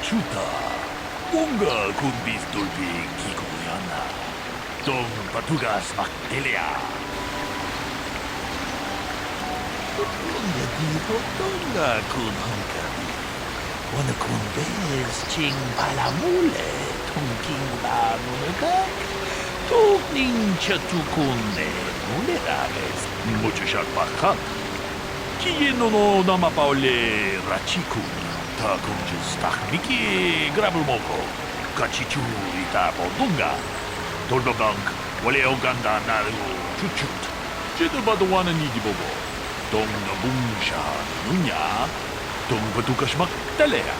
Chuta. Unga kun bistulpi kikuyana. Tong patugas maktelia. Unga diho tonga kun hankari. Wana kun bez ching palamule. Tongking ba munutak. Tokning chatukunde muleraves. Muchashak bakhan. Kiyeno no namapaule rachikun. Takunjus takmiki grabulmoko. Kachichu itapo dunga. Toldobank wale oganda naru chuchut. Jedubadwana nidibobo. Dong na bungsha nunya. Dong batukashmak talea.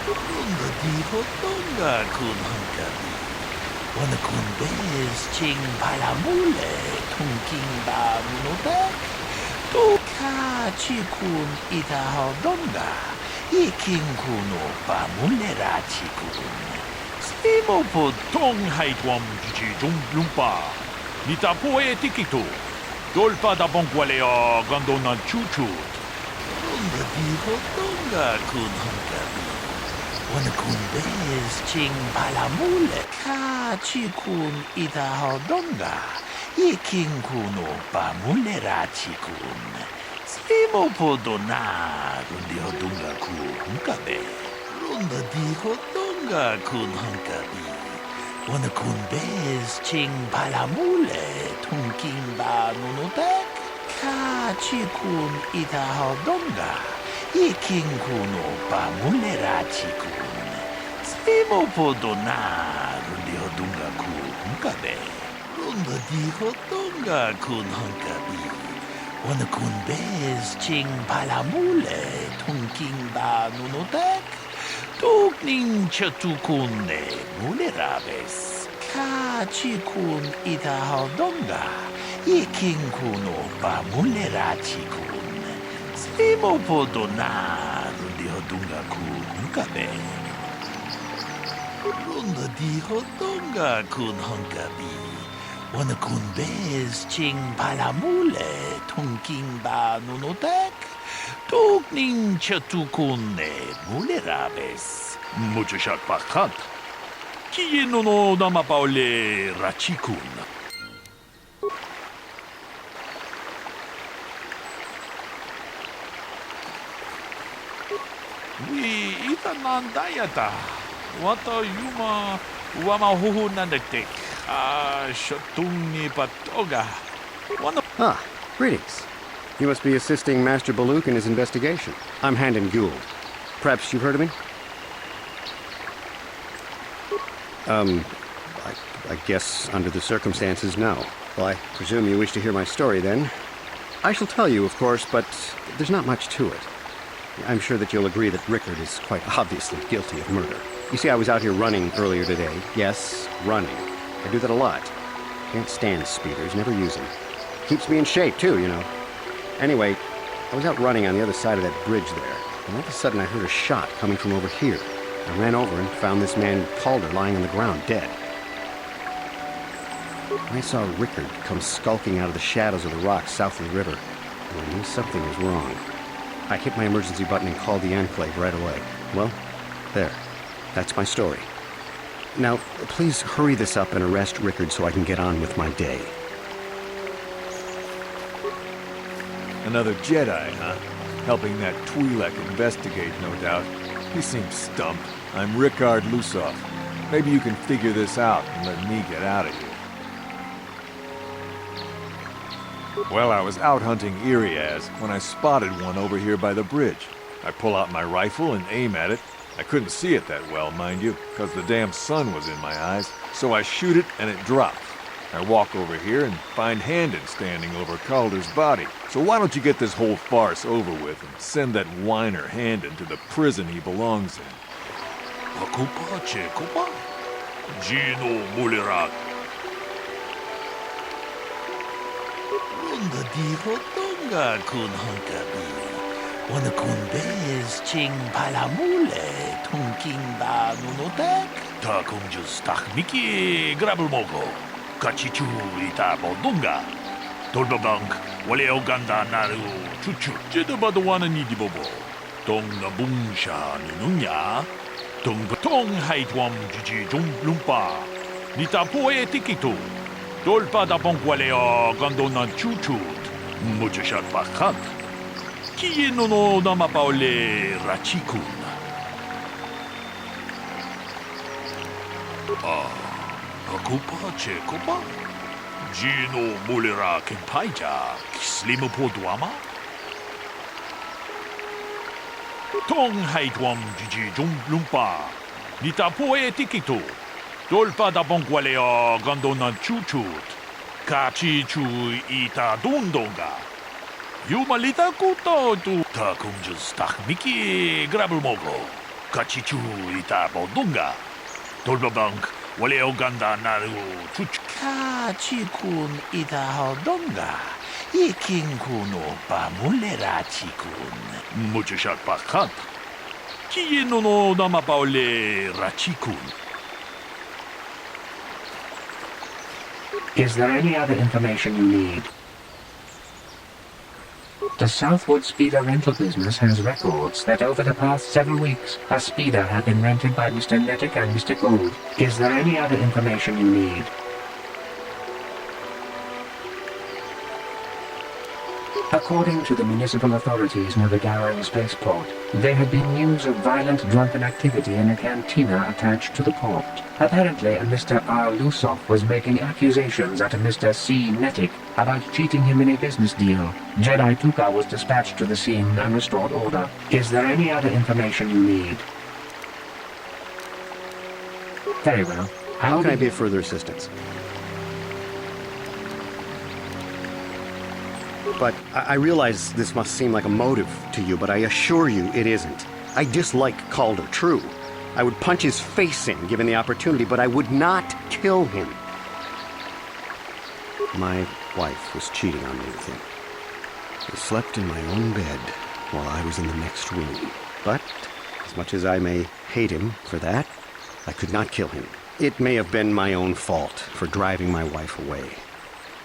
Dunga diho dunga kun hankari. Wana kun bez ching palamule. Tongking ba munodak. Toka chikun itaho donga. Iking kuno ba mulera chikun. Simo po tong haitwam chichi jung lumpa. Nita po e tikito. Dolpa da bonkwaleo gandona chuchut. Donga diho donga kun hankari. Wana kun bez ching palamule. Ka chikun itaho donga. Iking kuno ba mulera chikun. Simo po dona rundiho dunga ku hunkabe. Runda diho donga kun hunkabi. Wana kun bez ching palamule. Tongking ba nunutak. Ka chikun itaho donga. Iking kuno ba mulera chikun. Simo po dona rundiho dunga ku hunkabe. Runda diho donga kun hunkabi. Wana kun bez ching palamule. Tongking ba nunutak. Tokning chatukunde muleraves. Ka chikun itaho donga. Iking kuno ba mulera chikun. Simo po dona rundiho dunga ku hunkabe. Runda diho donga kun hunkabi. Wana kun bez ching palamule. Tongking ba nunutak. Tokning chatukunde muleraves. Muchashak bakhat. Kiyeno no namapaule rachikun. Wi itanandayata. Wata yuma wamahuhu nandaktik. Shatungi patoga. Ah, greetings. You must be assisting Master Baluk in his investigation. I'm Handon Gould. Perhaps you've heard of me? I guess under the circumstances, no. Well, I presume you wish to hear my story, then. I shall tell you, of course, but there's not much to it. I'm sure that you'll agree that Rickard is quite obviously guilty of murder. You see, I was out here running earlier today. Yes, running. I do that a lot. Can't stand speeders, never use them. Keeps me in shape, too, you know. Anyway, I was out running on the other side of that bridge there, and all of a sudden I heard a shot coming from over here. I ran over and found this man Calder lying on the ground, dead. I saw Rickard come skulking out of the shadows of the rocks south of the river, and I knew something was wrong. I hit my emergency button and called the Enclave right away. Well, there. That's my story. Now, please hurry this up and arrest Rickard so I can get on with my day. Another Jedi, huh? Helping that Twi'lek investigate, no doubt. He seems stumped. I'm Rickard Lusov. Maybe you can figure this out and let me get out of here. Well, I was out hunting Iriaz when I spotted one over here by the bridge. I pull out my rifle and aim at it. I couldn't see it that well, mind you, because the damn sun was in my eyes. So I shoot it and it drops. I walk over here and find Handon standing over Calder's body. So why don't you get this whole farce over with and send that whiner Handon to the prison he belongs in? Gino Mulerak. Runda diho donga kun hunkabi. Wana kun bez ching palamule. Tongking ba nunotak. Takunjus takmiki grabulmoko. Kachichu itapo dunga. Toldobank wale oganda naru chuchu. Jedubadwana nidibobo. Tong nabung siya nununya. Tong haitwam jiji jong lumpa. Nitapo tikito. Dolpa da bongwaleo gando na chuchut. Mucho siya pakat. Kiye no namapaole rachikun. Akupa chekopa. Gino mulera kempaija. Kislimu po duama. Tong haitwam jiji jong lumpa. Nitapo tikito. Dolpa da bongwaleo gando na chuchut. Kachi chu ita dundonga. Yumalita kuto tu ta kunjus tak miki grabulmogo. Kachi chu ita bodunga. Dolpa bank waleo ganda naru chuch. Kachi kun ita hodonga. Ikin kuno pa mulera chikun. Mucho shak pakat. Kiye no namapaole rachikun. Is there any other information you need? The Southwood Speeder rental business has records that over the past several weeks, a speeder had been rented by Mr. Nettick and Mr. Gould. Is there any other information you need? According to the municipal authorities near the Garang spaceport, there had been news of violent drunken activity in a cantina attached to the port. Apparently, a Mr. R. Lusov was making accusations at a Mr. C. Nettick about cheating him in a business deal. Jedi Tuka was dispatched to the scene and restored order. Is there any other information you need? Very well. How can I be of further assistance? But I realize this must seem like a motive to you, but I assure you it isn't. I dislike Calder, true. I would punch his face in, given the opportunity, but I would not kill him. My wife was cheating on me with him. I slept in my own bed while I was in the next room. But, as much as I may hate him for that, I could not kill him. It may have been my own fault for driving my wife away.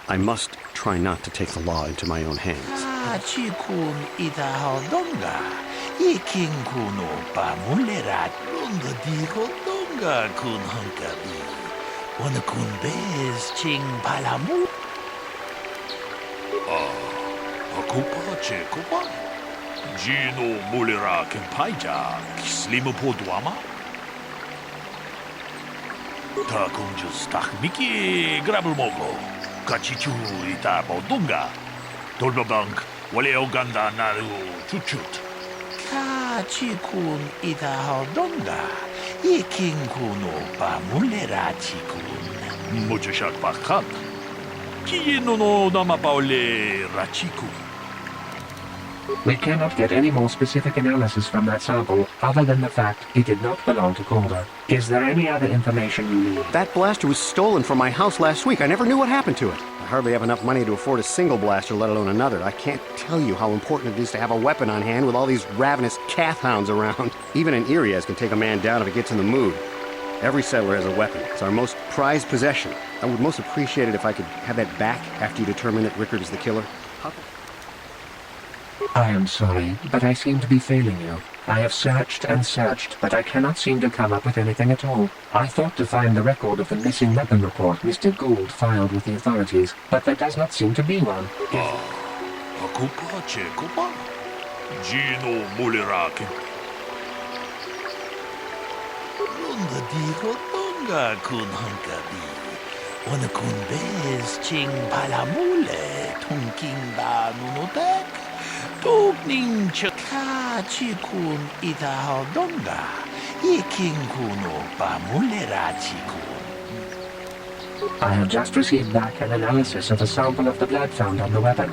I must try not to take the law into my own hands. Chikun ita hodonga. Ikin kuno pa mulera. Lunga di hodonga kun hankabi. Wana kun bez ching palamu. Akupa chekopa. Gino mulera kempaija. Kislimu po duama. Ta kunjus tak miki grabulmogo. Kachichu ita bodunga. Dolba bank waleo ganda naru chuchut. Kachikun ita hodonga. Ikin kuno pa mulera chikun. Mucho shak pakat. Kiye no namapaole rachikun. We cannot get any more specific analysis from that sample other than the fact it did not belong to Calder. Is there any other information you need? That blaster was stolen from my house last week. I never knew what happened to it. I hardly have enough money to afford a single blaster, let alone another. I can't tell you how important it is to have a weapon on hand with all these ravenous cath hounds around. Even an Irias can take a man down if it gets in the mood. Every settler has a weapon. It's our most prized possession. I would most appreciate it if I could have that back after you determine that Rickard is the killer. I am sorry, but I seem to be failing you. I have searched and searched, but I cannot seem to come up with anything at all. I thought to find the record of the missing weapon report Mr. Gould filed with the authorities, but there does not seem to be one. Akupa chekopa. Gino mulera. Lunga di hodonga kun hankabi. Wana kun bez ching palamule. Tunking ba nunotek. Tugning chaka chikun ita hodonga. Ikin kuno pa mulera chikun. I have just received back an analysis of a sample of the blood found on the weapon.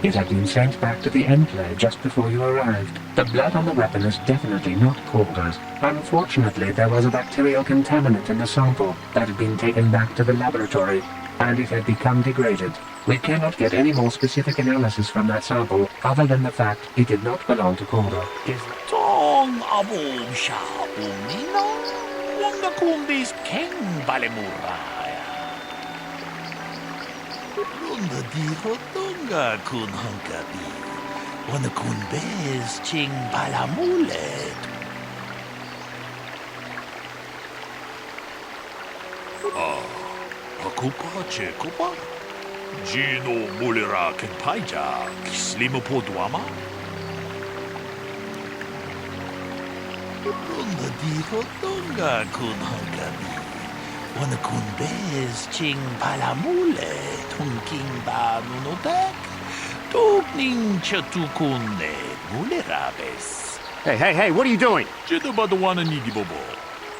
It had been sent back to the enclave just before you arrived. The blood on the weapon is definitely not Calder's. Unfortunately, there was a bacterial contaminant in the sample that had been taken back to the laboratory, and it had become degraded. We cannot get any more specific analysis from that sample other than the fact it did not belong to Calder. Tong abum shabum nino. Wanga kundis king balemuraya. Lunda di hodonga kun hankabi. Wanna kunbez ching palamulet. Akupa chekupa. Gino mulera kenpaija. Kislimo podwama. Runda diho donga kun hangabi. Wanna kunbez ching palamulet. Hunking ba nunotek. Tugning chatukune mulerabes. Hey, what are you doing? Jeda badawana nidi bobo.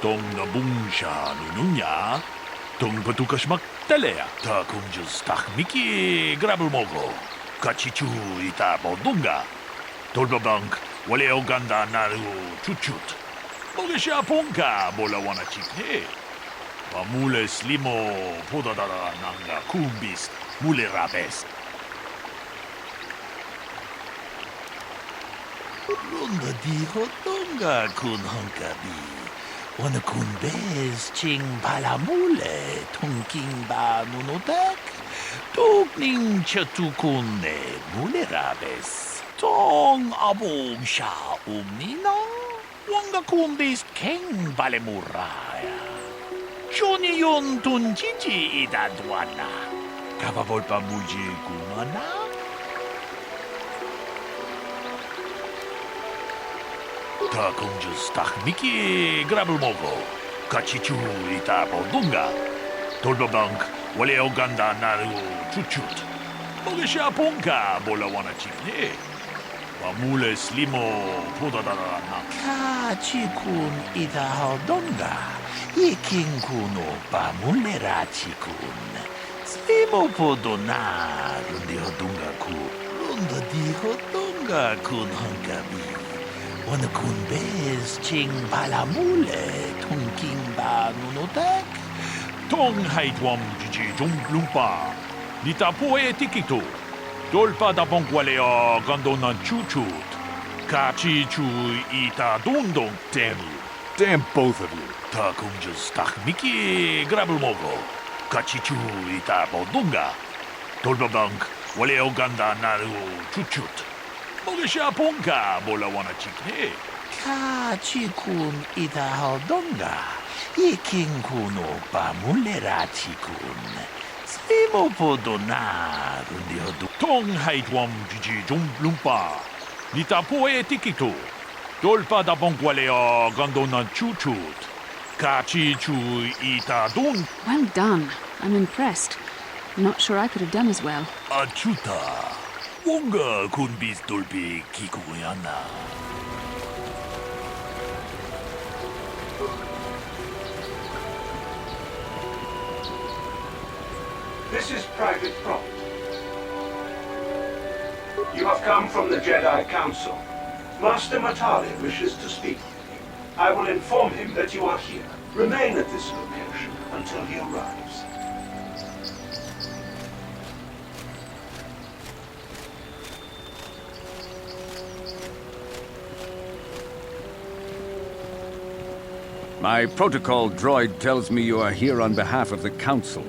Tong na bungsha nununya. Tong patukashmak talea. Ta kunjus takmiki grabulmogo. Kachichu ita bodunga. Tolbabank wale oganda naru chuchut. Mogesha ponka bola wana chikne. Pamule slimo podadara nanga kumbis mulerabes. Runda diho donga kun hankabi. Wanna kun bez ching palamule tunking ba nunotek. Tugning chatukune mulerabes. Tong abom sha umnina. Wanga kun bez keng balemuraya. Johnny yon tunjiji idadwana. Kabavolpa muji kumana. Ta kunjus takmiki grabulmogo. Kachichu ita bodunga. Tolbabank wale oganda naru chuchut. Mogesha ponka bola wana chikne. Pamule slimo podadara na. Kachikun ita hodonga. Iking kuno pamulera chikun. Slimo podona rundi hodunga ku. Runda di hodonga kun hankabi. Wanna kunbez ching balamule tunking ba nunotek. Tong haidwam jiji lumpa. Nita poe tikito. Dolpa da bonkwalea gandona chuchut. Kachi chu ita dundong. Damn you. Damn both of you. Ta kunjus takmiki grabulmogo. Kachi chu ita bodunga. Dolbabank wale oganda naru chuchut. Mogesha ponka bola wana chikne. Kachikun ita hodonga. Iking kuno pamulera chikun. Slimo podona rundi hodu. Tong haidwam jiji lumpa. Nita poe tikito. Dolpa da bonkwalea gandona chuchut. Kachi chu ita dun. Well done. I'm impressed. Not sure I could have done as well. Achuta. Wonga kunbis dolpi kikuyana. This is private property. You have come from the Jedi Council. Master Matali wishes to speak with you. I will inform him that you are here. Remain at this location until he arrives. My protocol droid tells me you are here on behalf of the Council.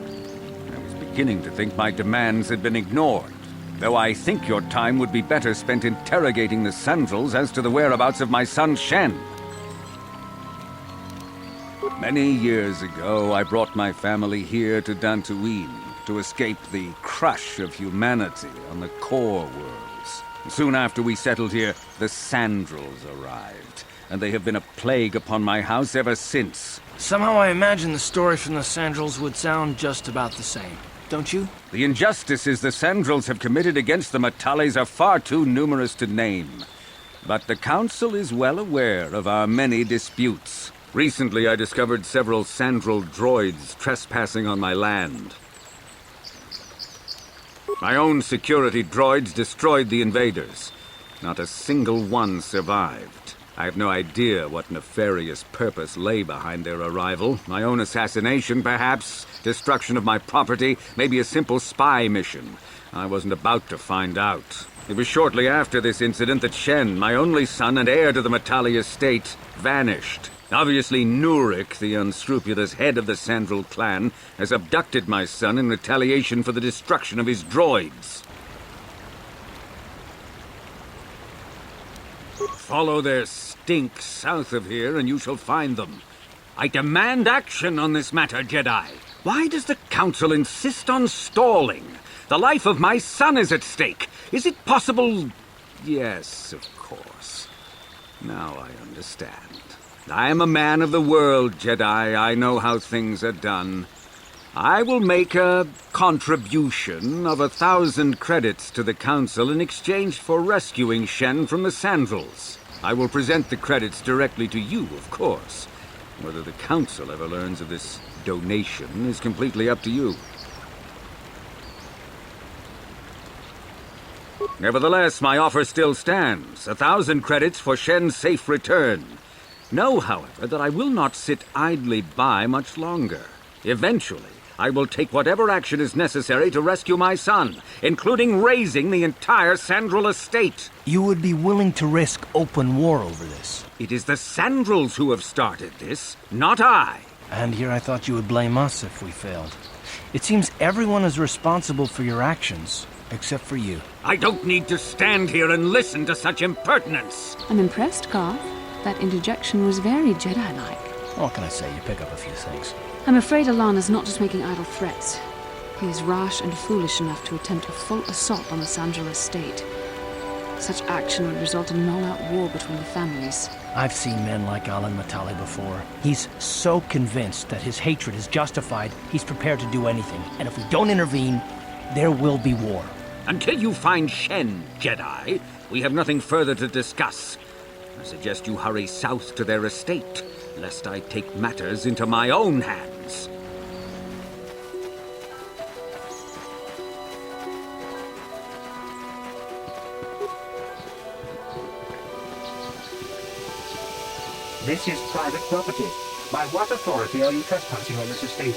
I was beginning to think my demands had been ignored, though I think your time would be better spent interrogating the Sandrels as to the whereabouts of my son Shen. Many years ago, I brought my family here to Dantooine to escape the crush of humanity on the core worlds. Soon after we settled here, the Sandrels arrived, and they have been a plague upon my house ever since. Somehow I imagine the story from the Sandrels would sound just about the same, don't you? The injustices the Sandrels have committed against the Matales are far too numerous to name. But the Council is well aware of our many disputes. Recently, I discovered several Sandrel droids trespassing on my land. My own security droids destroyed the invaders. Not a single one survived. I have no idea what nefarious purpose lay behind their arrival. My own assassination, perhaps. Destruction of my property. Maybe a simple spy mission. I wasn't about to find out. It was shortly after this incident that Shen, my only son and heir to the Matali estate, vanished. Obviously, Nurik, the unscrupulous head of the Sandrel clan, has abducted my son in retaliation for the destruction of his droids. Follow their stink south of here and you shall find them. I demand action on this matter, Jedi. Why does the Council insist on stalling? The life of my son is at stake. Is it possible? Yes, of course. Now I understand. I am a man of the world, Jedi. I know how things are done. I will make a contribution of 1,000 credits to the Council in exchange for rescuing Shen from the Sandals. I will present the credits directly to you, of course. Whether the Council ever learns of this donation is completely up to you. Nevertheless, my offer still stands. 1,000 credits for Shen's safe return. Know, however, that I will not sit idly by much longer. Eventually, I will take whatever action is necessary to rescue my son, including razing the entire Sandral estate. You would be willing to risk open war over this? It is the Sandrals who have started this, not I. And here I thought you would blame us if we failed. It seems everyone is responsible for your actions, except for you. I don't need to stand here and listen to such impertinence. I'm impressed, Garth. That interjection was very Jedi-like. What can I say? You pick up a few things. I'm afraid Alana's not just making idle threats. He is rash and foolish enough to attempt a full assault on the Sandral estate. Such action would result in an all-out war between the families. I've seen men like Alan Matale before. He's so convinced that his hatred is justified, he's prepared to do anything. And if we don't intervene, there will be war. Until you find Shen, Jedi, we have nothing further to discuss. I suggest you hurry south to their estate, lest I take matters into my own hands. This is private property. By what authority are you trespassing on this estate?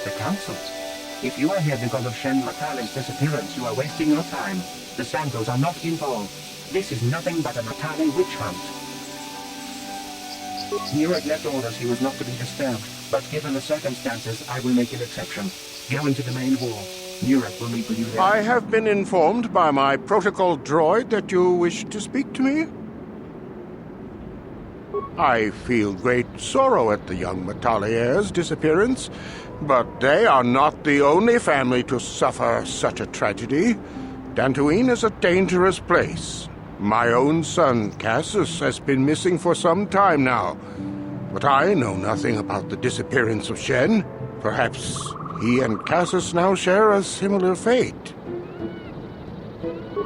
The Council. If you are here because of Shen Matale's disappearance, you are wasting your time. The Sandals are not involved. This is nothing but a Matale witch hunt. Nurek left orders he was not to be disturbed, but given the circumstances, I will make an exception. Go into the main hall. Nurek will meet with you there. I have been informed by my protocol droid that you wish to speak to me. I feel great sorrow at the young Matale heir's disappearance, but they are not the only family to suffer such a tragedy. Dantooine is a dangerous place. My own son, Cassius, has been missing for some time now, but I know nothing about the disappearance of Shen. Perhaps he and Cassius now share a similar fate.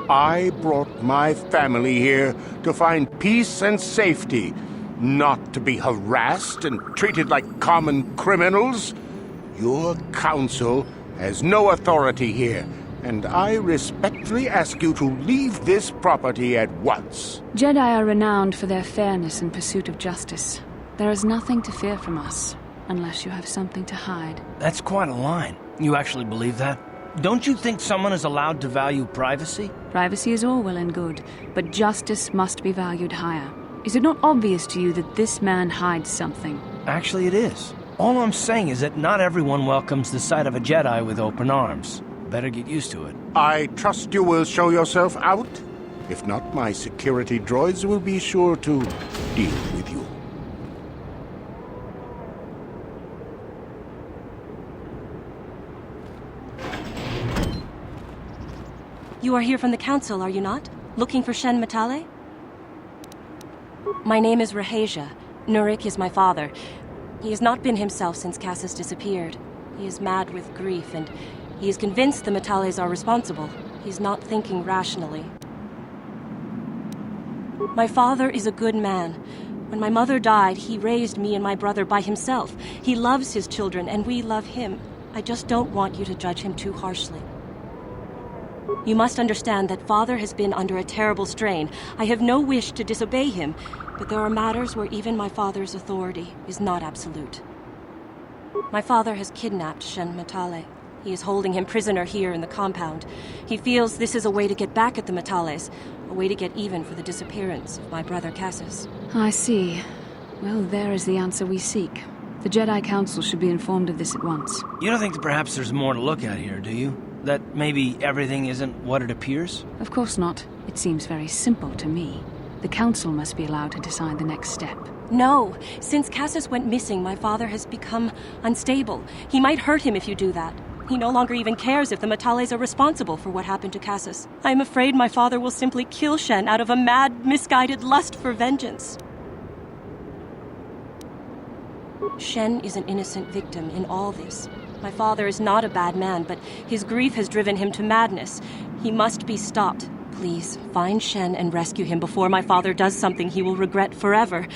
I brought my family here to find peace and safety, not to be harassed and treated like common criminals. Your council has no authority here, and I respectfully ask you to leave this property at once. Jedi are renowned for their fairness and pursuit of justice. There is nothing to fear from us, unless you have something to hide. That's quite a line. You actually believe that? Don't you think someone is allowed to value privacy? Privacy is all well and good, but justice must be valued higher. Is it not obvious to you that this man hides something? Actually, it is. All I'm saying is that not everyone welcomes the sight of a Jedi with open arms. Better get used to it. I trust you will show yourself out. If not, my security droids will be sure to deal with you. You are here from the Council, are you not? Looking for Shen Matale? My name is Rahasia. Nurek is my father. He has not been himself since Cassius disappeared. He is mad with grief, and he is convinced the Matales are responsible. He's not thinking rationally. My father is a good man. When my mother died, he raised me and my brother by himself. He loves his children, and we love him. I just don't want you to judge him too harshly. You must understand that Father has been under a terrible strain. I have no wish to disobey him, but there are matters where even my father's authority is not absolute. My father has kidnapped Shen Matale. He is holding him prisoner here in the compound. He feels this is a way to get back at the Matales, a way to get even for the disappearance of my brother Cassius. I see. Well, there is the answer we seek. The Jedi Council should be informed of this at once. You don't think that perhaps there's more to look at here, do you? That maybe everything isn't what it appears? Of course not. It seems very simple to me. The Council must be allowed to decide the next step. No. Since Cassus went missing, my father has become unstable. He might hurt him if you do that. He no longer even cares if the Matales are responsible for what happened to Cassus. I am afraid my father will simply kill Shen out of a mad, misguided lust for vengeance. Shen is an innocent victim in all this. My father is not a bad man, but his grief has driven him to madness. He must be stopped. Please, find Shen and rescue him before my father does something he will regret forever.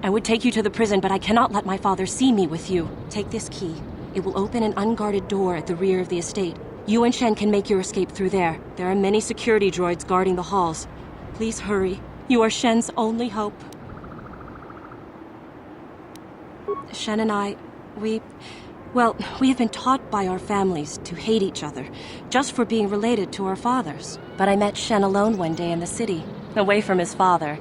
I would take you to the prison, but I cannot let my father see me with you. Take this key. It will open an unguarded door at the rear of the estate. You and Shen can make your escape through there. There are many security droids guarding the halls. Please hurry. You are Shen's only hope. Shen and I, we have been taught by our families to hate each other, just for being related to our fathers. But I met Shen alone one day in the city, away from his father.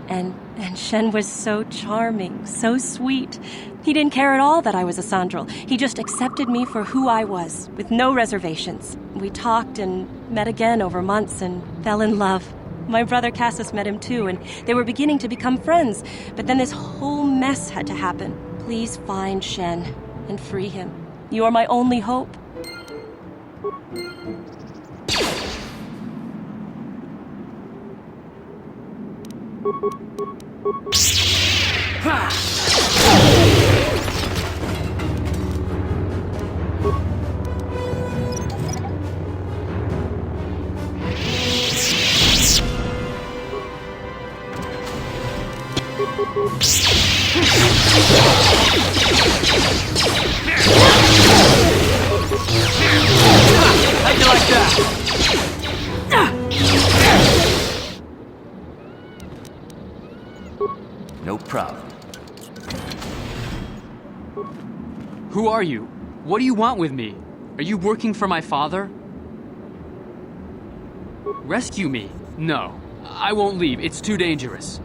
And Shen was so charming, so sweet. He didn't care at all that I was a Sandral. He just accepted me for who I was, with no reservations. We talked and met again over months and fell in love. My brother Cassus met him too, and they were beginning to become friends. But then this whole mess had to happen. Please find Shen and free him. You are my only hope. How'd you like that? No problem. Who are you? What do you want with me? Are you working for my father? Rescue me? No. I won't leave. It's too dangerous.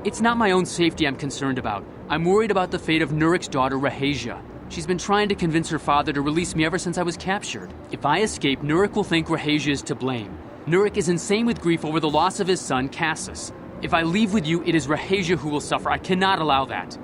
It's not my own safety I'm concerned about. I'm worried about the fate of Nurik's daughter, Rahasia. She's been trying to convince her father to release me ever since I was captured. If I escape, Nurik will think Rahasia is to blame. Nurik is insane with grief over the loss of his son, Cassus. If I leave with you, it is Rahasia who will suffer. I cannot allow that.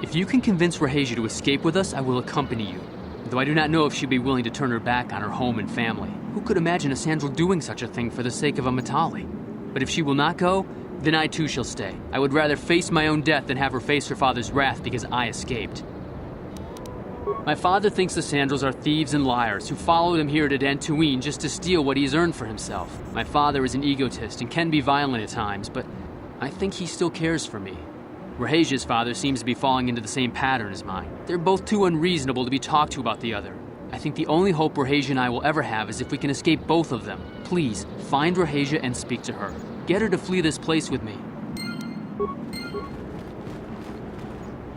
If you can convince Rahasia to escape with us, I will accompany you. Though I do not know if she'd be willing to turn her back on her home and family. Who could imagine a Sandral doing such a thing for the sake of a Matali? But if she will not go, then I too shall stay. I would rather face my own death than have her face her father's wrath because I escaped. My father thinks the Sandrals are thieves and liars who followed him here to Dantooine just to steal what he has earned for himself. My father is an egotist and can be violent at times, but I think he still cares for me. Rahasia's father seems to be falling into the same pattern as mine. They're both too unreasonable to be talked to about the other. I think the only hope Rahasia and I will ever have is if we can escape both of them. Please, find Rahasia and speak to her. Get her to flee this place with me.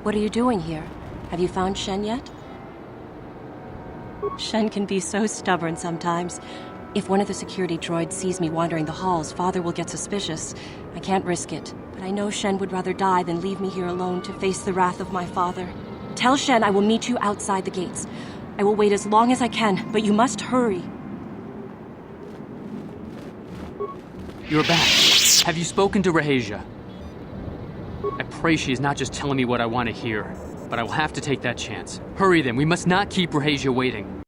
What are you doing here? Have you found Shen yet? Shen can be so stubborn sometimes. If one of the security droids sees me wandering the halls, Father will get suspicious. I can't risk it, but I know Shen would rather die than leave me here alone to face the wrath of my father. Tell Shen I will meet you outside the gates. I will wait as long as I can, but you must hurry. You're back. Have you spoken to Rahasia? I pray she is not just telling me what I want to hear, but I will have to take that chance. Hurry then, we must not keep Rahasia waiting.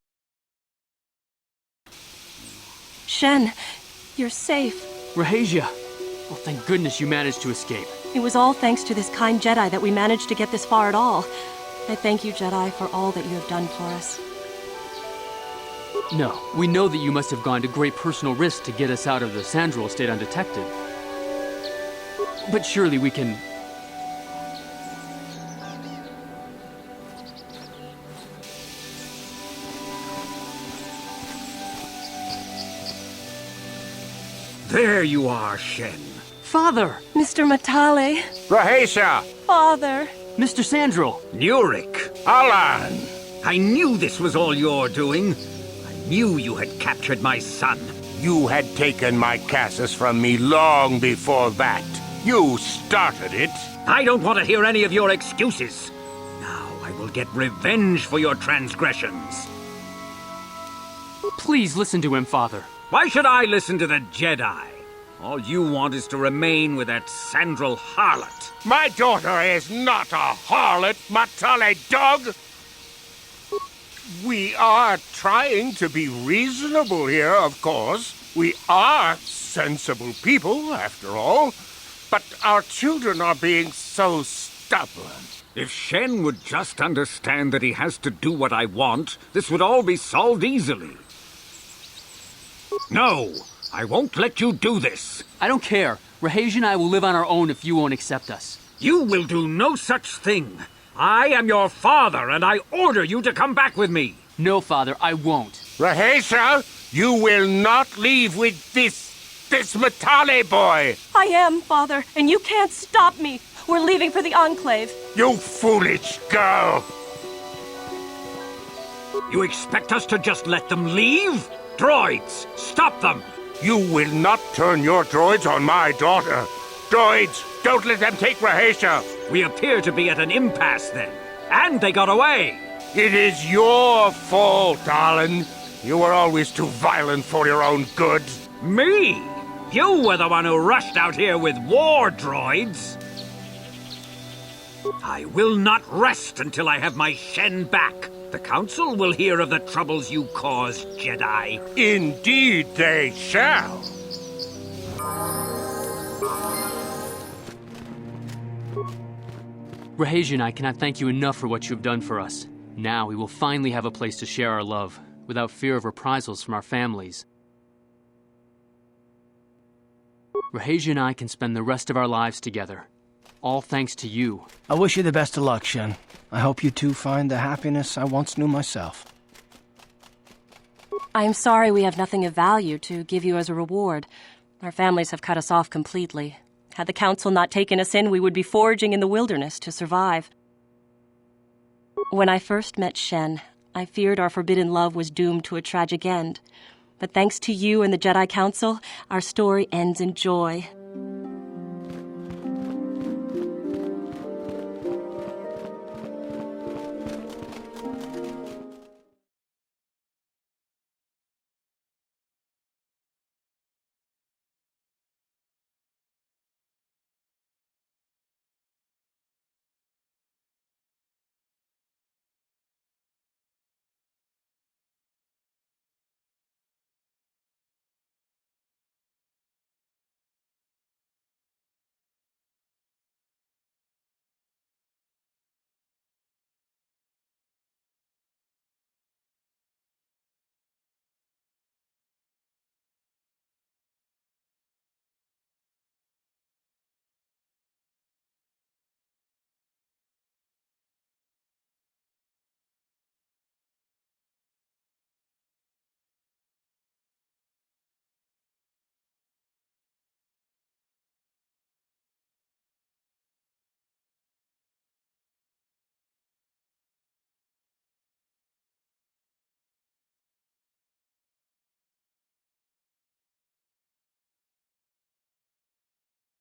Shen, you're safe. Rahasia! Well, thank goodness you managed to escape. It was all thanks to this kind Jedi that we managed to get this far at all. I thank you, Jedi, for all that you have done for us. No, we know that you must have gone to great personal risk to get us out of the Sandral estate undetected. But surely we can... There you are, Shen. Father! Mr. Matale. Rahasia! Father! Mr. Sandral! Nurik! Alan! I knew this was all your doing. I knew you had captured my son. You had taken my Cassus from me long before that. You started it. I don't want to hear any of your excuses. Now I will get revenge for your transgressions. Please listen to him, Father. Why should I listen to the Jedi? All you want is to remain with that Sandral harlot. My daughter is not a harlot, Matale dog! We are trying to be reasonable here, of course. We are sensible people, after all. But our children are being so stubborn. If Shen would just understand that he has to do what I want, this would all be solved easily. No, I won't let you do this. I don't care. Rahesia and I will live on our own if you won't accept us. You will do no such thing. I am your father, and I order you to come back with me. No, Father, I won't. Rahesia, you will not leave with this Matale boy! I am, Father, and you can't stop me. We're leaving for the Enclave. You foolish girl! You expect us to just let them leave? Droids, stop them! You will not turn your droids on my daughter. Droids, don't let them take Rahesia. We appear to be at an impasse then. And they got away. It is your fault, Alan. You were always too violent for your own good. Me? You were the one who rushed out here with war droids. I will not rest until I have my Shen back. The Council will hear of the troubles you caused, Jedi. Indeed they shall. Rahesia and I cannot thank you enough for what you have done for us. Now we will finally have a place to share our love, without fear of reprisals from our families. Rahesia and I can spend the rest of our lives together. All thanks to you. I wish you the best of luck, Shen. I hope you two find the happiness I once knew myself. I am sorry we have nothing of value to give you as a reward. Our families have cut us off completely. Had the Council not taken us in, we would be foraging in the wilderness to survive. When I first met Shen, I feared our forbidden love was doomed to a tragic end. But thanks to you and the Jedi Council, our story ends in joy.